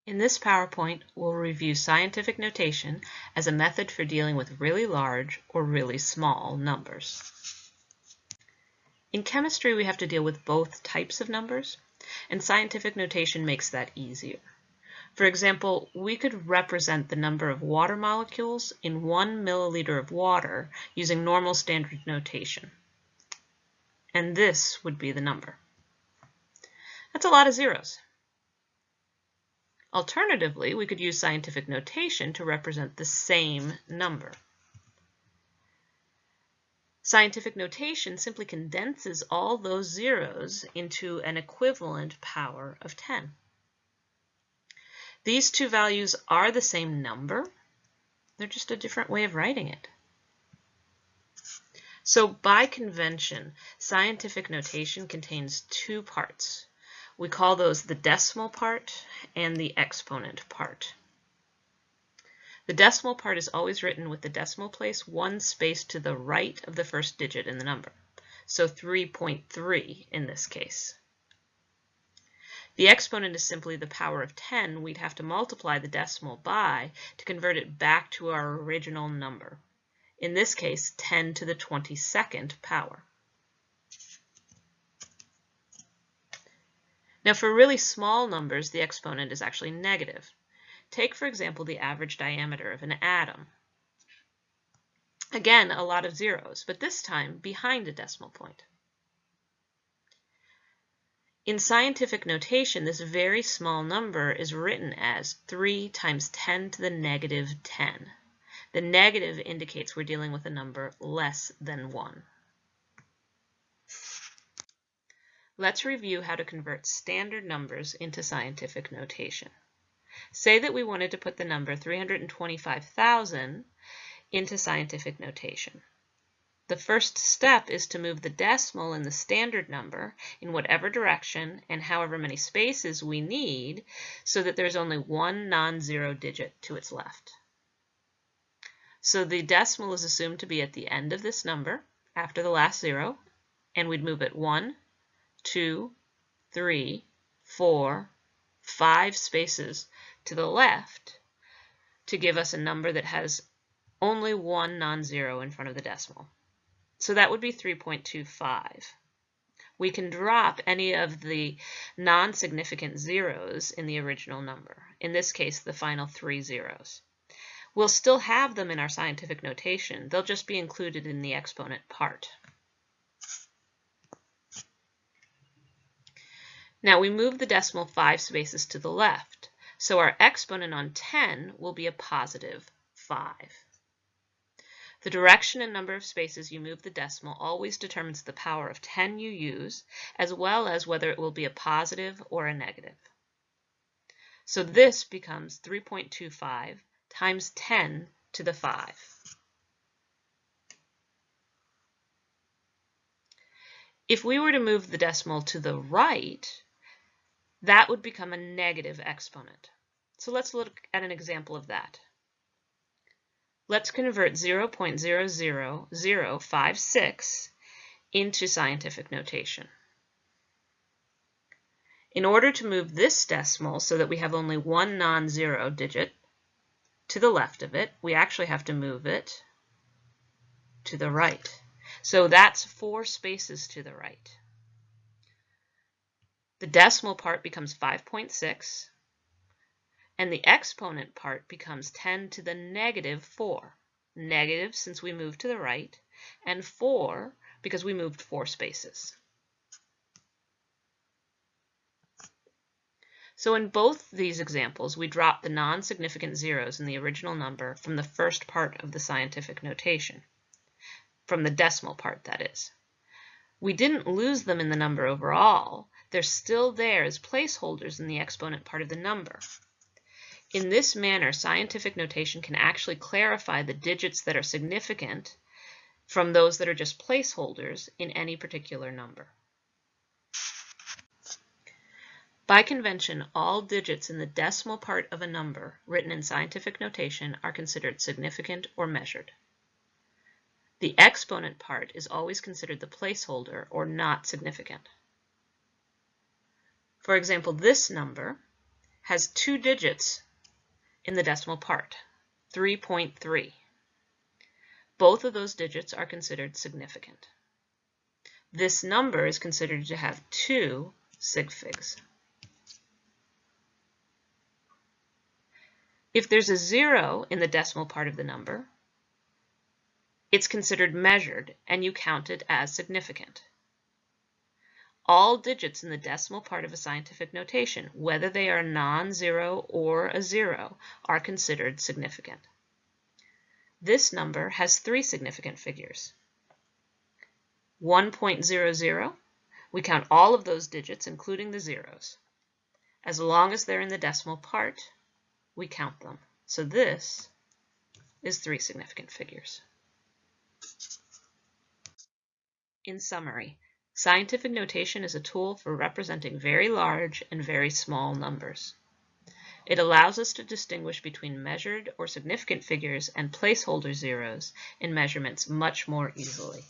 In this PowerPoint, we'll review scientific notation as a method for dealing with really large or really small numbers. In chemistry, we have to deal with both types of numbers, and scientific notation makes that easier. For example, we could represent the number of water molecules in 1 milliliter of water using normal standard notation. And this would be the number. That's a lot of zeros. Alternatively, we could use scientific notation to represent the same number. Scientific notation simply condenses all those zeros into an equivalent power of 10. These two values are the same number, they're just a different way of writing it. So by convention, scientific notation contains two parts. We call those the decimal part and the exponent part. The decimal part is always written with the decimal place one space to the right of the first digit in the number, so 3.3 in this case. The exponent is simply the power of 10. We'd have to multiply the decimal by to convert it back to our original number. In this case, 10 to the 22nd power. Now for really small numbers, the exponent is actually negative. Take, for example, the average diameter of an atom. Again, a lot of zeros, but this time behind a decimal point. In scientific notation, this very small number is written as 3 times 10 to the negative 10. The negative indicates we're dealing with a number less than 1. Let's review how to convert standard numbers into scientific notation. Say that we wanted to put the number 325,000 into scientific notation. The first step is to move the decimal in the standard number in whatever direction and however many spaces we need so that there's only one non-zero digit to its left. So the decimal is assumed to be at the end of this number after the last zero, and we'd move it 1, 2, 3, 4, 5 spaces to the left to give us a number that has only one non-zero in front of the decimal. So that would be 3.25. We can drop any of the non-significant zeros in the original number, in this case the final 3 zeros. We'll still have them in our scientific notation, they'll just be included in the exponent part. Now we move the decimal 5 spaces to the left, so our exponent on 10 will be a positive 5. The direction and number of spaces you move the decimal always determines the power of 10 you use, as well as whether it will be a positive or a negative. So this becomes 3.25 times 10 to the 5. If we were to move the decimal to the right, that would become a negative exponent. So let's look at an example of that. Let's convert 0.00056 into scientific notation. In order to move this decimal so that we have only one non-zero digit to the left of it, we actually have to move it to the right. So that's 4 spaces to the right. The decimal part becomes 5.6, and the exponent part becomes 10 to the negative 4. Negative since we moved to the right, and 4 because we moved 4 spaces. So in both these examples, we dropped the non-significant zeros in the original number from the first part of the scientific notation, from the decimal part, that is. We didn't lose them in the number overall. They're still there as placeholders in the exponent part of the number. In this manner, scientific notation can actually clarify the digits that are significant from those that are just placeholders in any particular number. By convention, all digits in the decimal part of a number written in scientific notation are considered significant or measured. The exponent part is always considered the placeholder or not significant. For example, this number has 2 digits in the decimal part, 3.3. Both of those digits are considered significant. This number is considered to have 2 sig figs. If there's a 0 in the decimal part of the number, it's considered measured and you count it as significant. All digits in the decimal part of a scientific notation, whether they are non-zero or a 0, are considered significant. This number has 3 significant figures. 1.00, we count all of those digits, including the zeros. As long as they're in the decimal part, we count them. So this is 3 significant figures. In summary, scientific notation is a tool for representing very large and very small numbers. It allows us to distinguish between measured or significant figures and placeholder zeros in measurements much more easily.